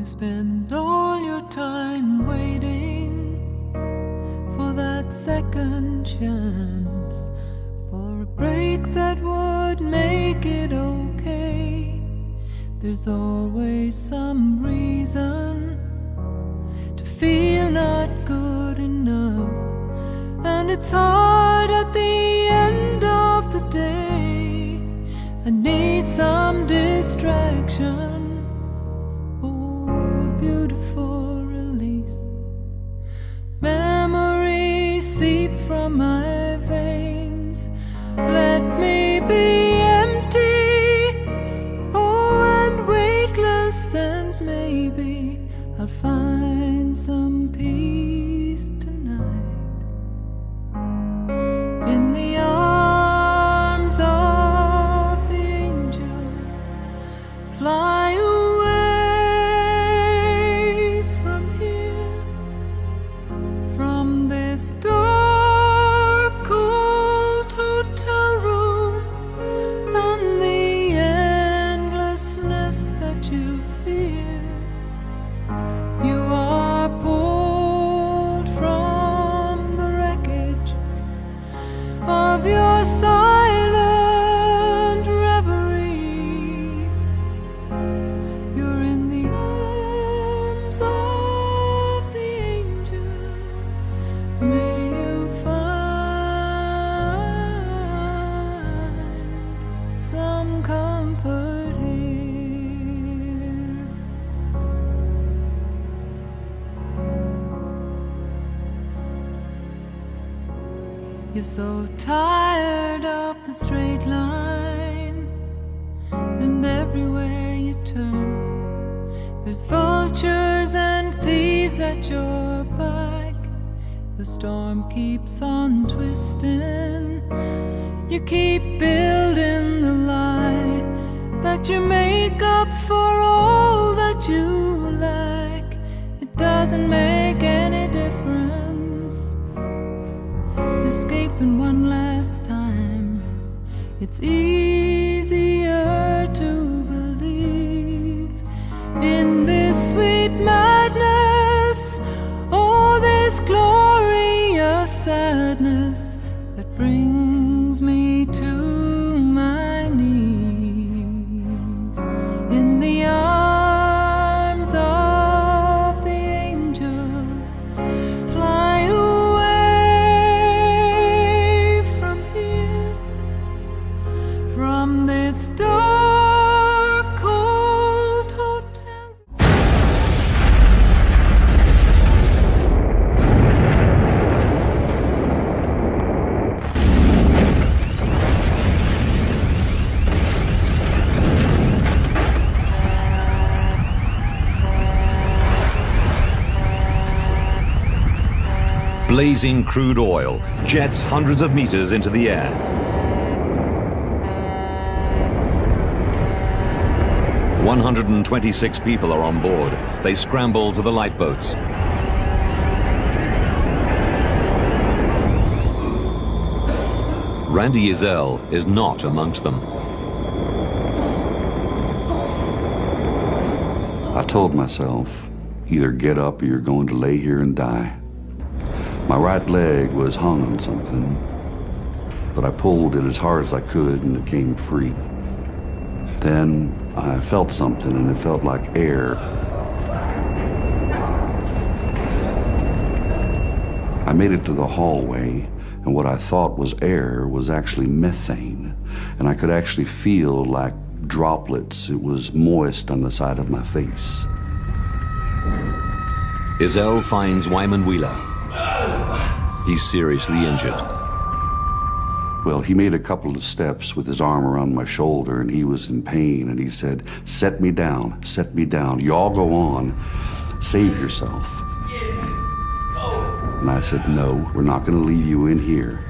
You spend all your time waiting for that second chance, for a break that would make it okay. There's always some reason to feel not good enough, and it's hard at the end of the day. I need some distraction, oh, a beautiful release. Memories seep from my veins, let me be empty, oh, and weightless, and maybe I'll find some peace tonight in the arms of the angel. Fly away from here, from this dark, cold hotel room, and the endlessness that you fear. You are pulled from the wreckage of your silent reverie. You're in the arms of the angel. May you find some comfort here. You're so tired of the straight line, and everywhere you turn, there's vultures and thieves at your back. The storm keeps on twisting. You keep building the lie that you make up for all that you lack. It doesn't make any difference. Escaping one last time, it's easier to believe in this sweet madness, oh, this glorious sadness that brings me to my knees in the arms of the angel. Fly away from here, from this dark, cold hotel. Blazing crude oil jets hundreds of meters into the air. The 126 people are on board. They scramble to the lifeboats. Randy Ezel is not amongst them. I told myself, either get up or you're going to lay here and die. My right leg was hung on something, but I pulled it as hard as I could and it came free. Then I felt something, and it felt like air. I made it to the hallway, and what I thought was air was actually methane, and I could actually feel like droplets. It was moist on the side of my face. Ezel finds Wyman Wheeler. He's seriously injured. Well, he made a couple of steps with his arm around my shoulder, and he was in pain, and he said, set me down, set me down. You all go on, save yourself. And I said, no, we're not going to leave you in here.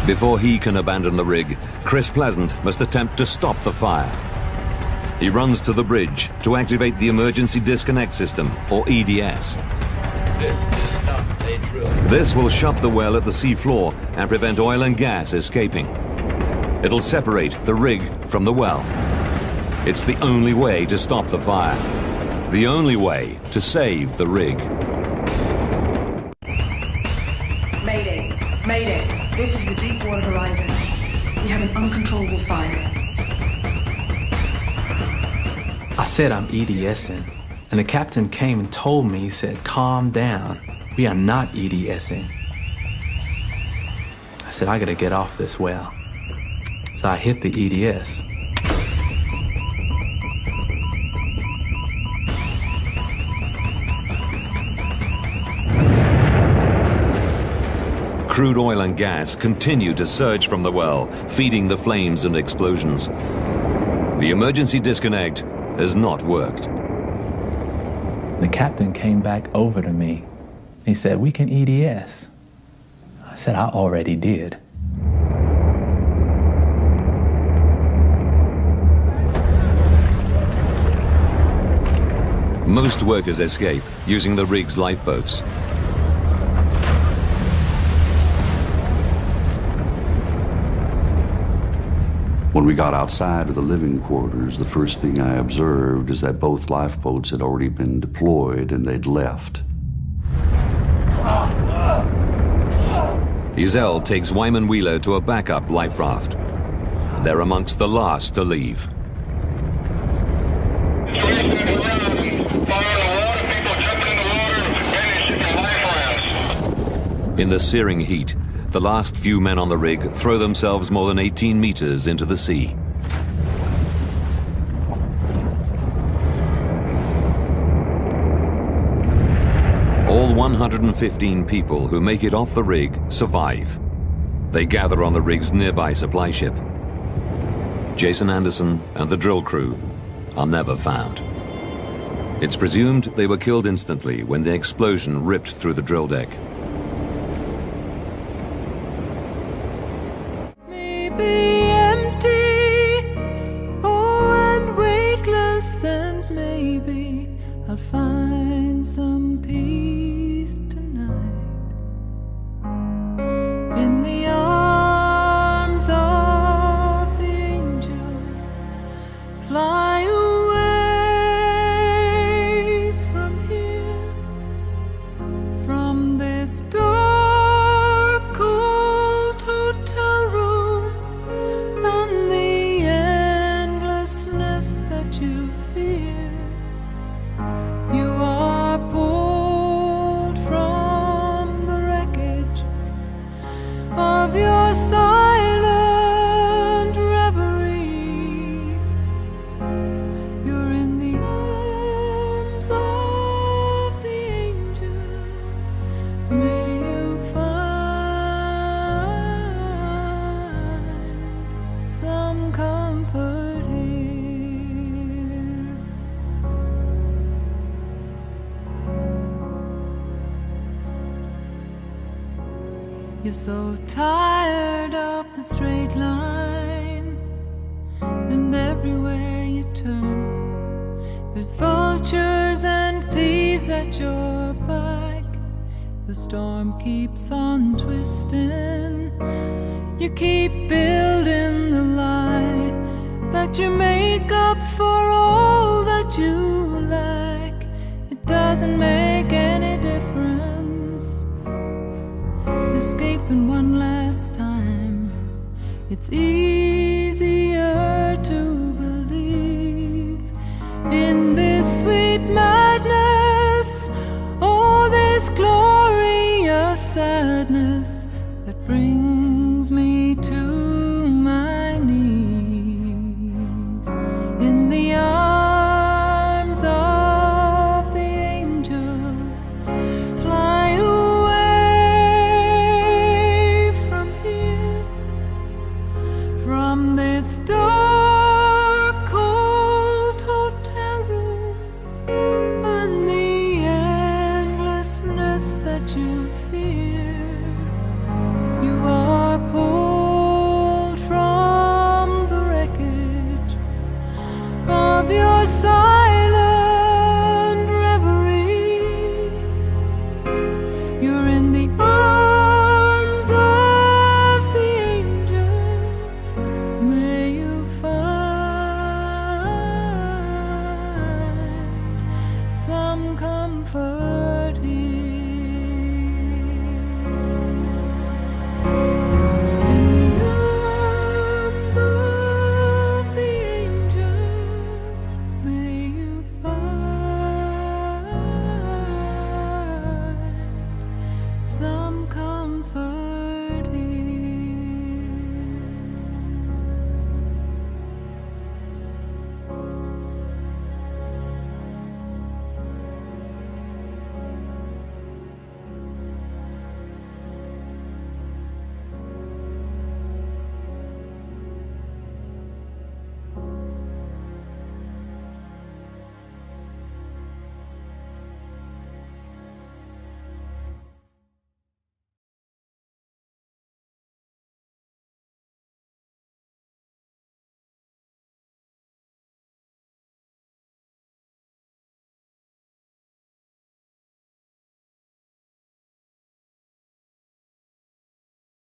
Before he can abandon the rig, Chris Pleasant must attempt to stop the fire. He runs to the bridge to activate the emergency disconnect system, or EDS. This will shut the well at the seafloor and prevent oil and gas escaping. It'll separate the rig from the well. It's the only way to stop the fire. The only way to save the rig. Mayday. Mayday. This is the Deepwater horizon. We have an uncontrollable fire. I said I'm EDSing, and the captain came and told me, he said, calm down. We are not EDSing. I said, I gotta get off this well. So I hit the EDS. Crude oil and gas continue to surge from the well, feeding the flames and explosions. The emergency disconnect has not worked. The captain came back over to me. He said, we can EDS. I said, I already did. Most workers escape using the rig's lifeboats. When we got outside of the living quarters, the first thing I observed is that both lifeboats had already been deployed and they'd left. Ezel takes Wyman Wheeler to a backup life raft. They're amongst the last to leave. In the searing heat, the last few men on the rig throw themselves more than 18 meters into the sea. All 115 people who make it off the rig survive. They gather on the rig's nearby supply ship. Jason Anderson and the drill crew are never found. It's presumed they were killed instantly when the explosion ripped through the drill deck. Be empty, oh, and weightless, and maybe I'll find some peace tonight in the arms of the angel. Fly away from here, from this dark, cold hotel room, and the endlessness that you fear. You are pulled from the wreckage of your silent reverie. You're in the arms of the angel. May you find some comfort here. You're so tired of the straight line, and everywhere you turn, there's vultures and thieves at your back. The storm keeps on twisting. You keep building the lie that you make up for all that you lack. It doesn't make any difference. Escaping one last time, it's easier to believe in this sweet madness, oh, this glorious sadness that brings me to my knees in the arms of the angel. Fly away from here, from this door.